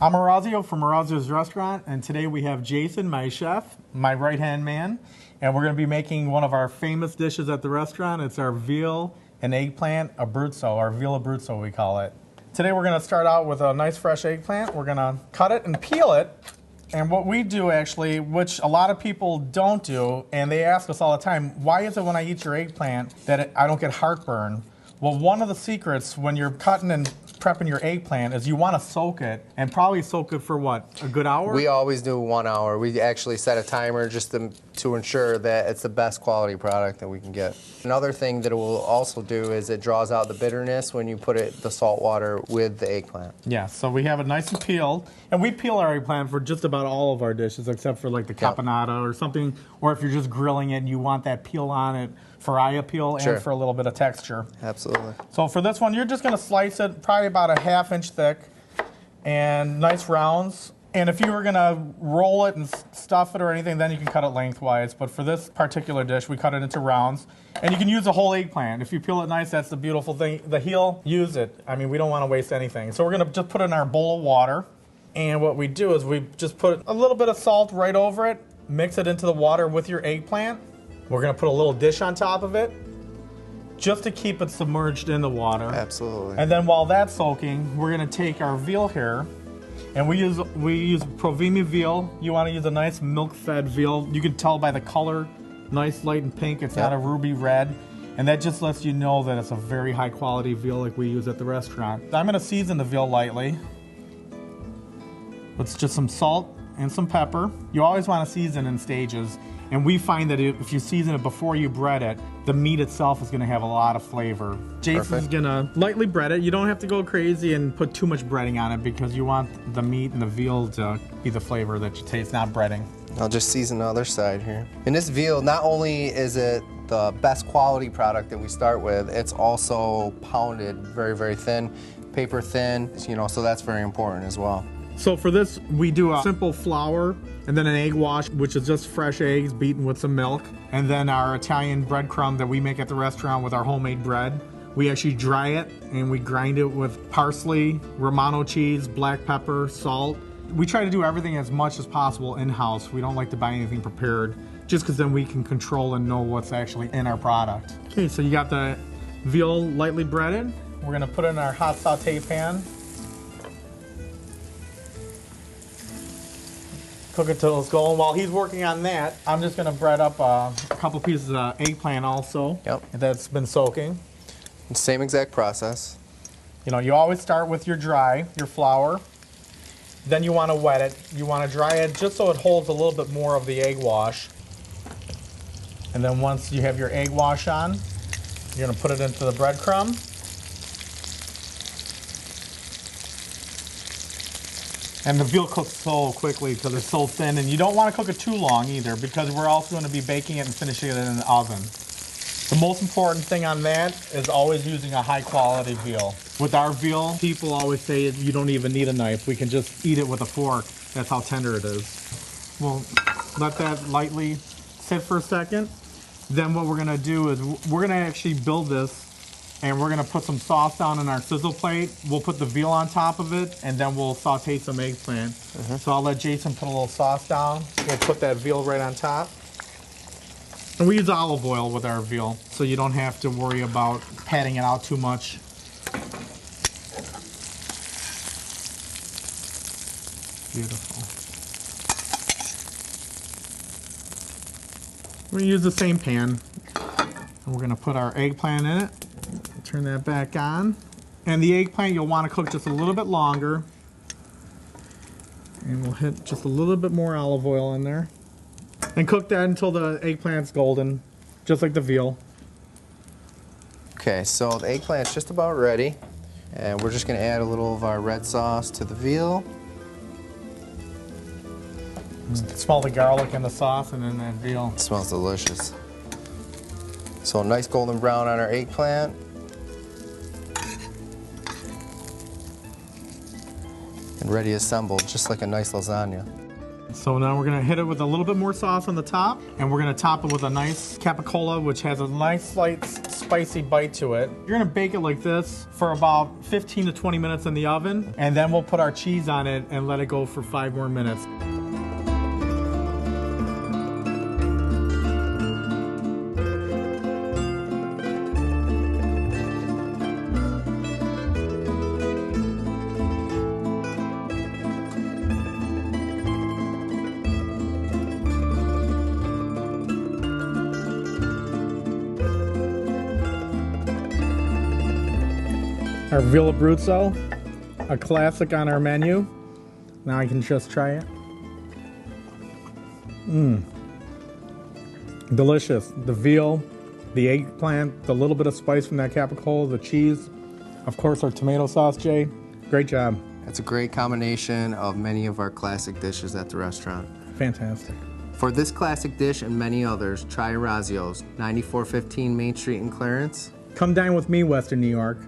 I'm Orazio from Orazio's Restaurant, and today we have Jason, my chef, my right-hand man, and we're going to be making one of our famous dishes at the restaurant. It's our veal and eggplant Abruzzo, our Veal Abruzzo we call it. Today we're going to start out with a nice fresh eggplant. We're going to cut it and peel it, and what we do actually, which a lot of people don't do, and they ask us all the time, why is it when I eat your eggplant that I don't get heartburn? Well, one of the secrets when you're cutting and prepping your eggplant is you want to soak it, and probably soak it for what, a good hour? We always do 1 hour. We actually set a timer just to ensure that it's the best quality product that we can get. Another thing that it will also do is it draws out the bitterness when you put the salt water with the eggplant. Yeah, so we have it nice and peeled, and we peel our eggplant for just about all of our dishes except for like the caponata or something, or if you're just grilling it and you want that peel on it for eye appeal and for a little bit of texture. Absolutely. So for this one, you're just going to slice it probably about a 1/2 inch thick and nice rounds. And if you were going to roll it and stuff it or anything, then you can cut it lengthwise. But for this particular dish, we cut it into rounds. And you can use a whole eggplant. If you peel it nice, that's the beautiful thing. The heel, use it. I mean, we don't want to waste anything. So we're going to just put it in our bowl of water. And what we do is we just put a little bit of salt right over it, mix it into the water with your eggplant. We're going to put a little dish on top of it just to keep it submerged in the water. Absolutely. And then while that's soaking, we're going to take our veal here, and we use Provimi veal. You want to use a nice milk-fed veal. You can tell by the color, nice light and pink. It's not a ruby red. And that just lets you know that it's a very high-quality veal like we use at the restaurant. I'm going to season the veal lightly with just some salt and some pepper. You always want to season in stages. And we find that if you season it before you bread it, the meat itself is going to have a lot of flavor. Jason's going to lightly bread it. You don't have to go crazy and put too much breading on it because you want the meat and the veal to be the flavor that you taste, not breading. I'll just season the other side here. And this veal, not only is it the best quality product that we start with, it's also pounded very, very thin, paper thin, so that's very important as well. So for this, we do a simple flour and then an egg wash, which is just fresh eggs beaten with some milk. And then our Italian breadcrumb that we make at the restaurant with our homemade bread. We actually dry it and we grind it with parsley, Romano cheese, black pepper, salt. We try to do everything as much as possible in-house. We don't like to buy anything prepared, just because then we can control and know what's actually in our product. Okay, so you got the veal lightly breaded. We're gonna put it in our hot saute pan. Cook it till it's golden. While he's working on that, I'm just going to bread up a couple pieces of eggplant also. That's been soaking. Same exact process. You always start with your flour. Then you want to wet it. You want to dry it just so it holds a little bit more of the egg wash. And then once you have your egg wash on, you're going to put it into the breadcrumb. And the veal cooks so quickly because it's so thin, and you don't want to cook it too long either because we're also going to be baking it and finishing it in the oven. The most important thing on that is always using a high quality veal. With our veal, people always say you don't even need a knife. We can just eat it with a fork. That's how tender it is. We'll let that lightly sit for a second. Then what we're going to do is we're going to actually build this, and we're going to put some sauce down in our sizzle plate. We'll put the veal on top of it, and then we'll saute some eggplant. So I'll let Jason put a little sauce down. We'll put that veal right on top. And we use olive oil with our veal, so you don't have to worry about patting it out too much. Beautiful. We're going to use the same pan, and we're going to put our eggplant in it. Turn that back on. And the eggplant you'll want to cook just a little bit longer. And we'll hit just a little bit more olive oil in there. And cook that until the eggplant's golden, just like the veal. Okay, so the eggplant's just about ready. And we're just going to add a little of our red sauce to the veal. Smell the garlic and the sauce and then that veal. It smells delicious. So a nice golden brown on our eggplant. And ready assembled, just like a nice lasagna. So now we're gonna hit it with a little bit more sauce on the top, and we're gonna top it with a nice capicola, which has a nice slight spicy bite to it. You're gonna bake it like this for about 15 to 20 minutes in the oven, and then we'll put our cheese on it and let it go for 5 more minutes. Our Veal Abruzzo, a classic on our menu. Now I can just try it. Delicious. The veal, the eggplant, the little bit of spice from that capicola, the cheese, of course our tomato sauce, Jay. Great job. It's a great combination of many of our classic dishes at the restaurant. Fantastic. For this classic dish and many others, try Orazio's, 9415 Main Street in Clarence. Come dine with me, Western New York.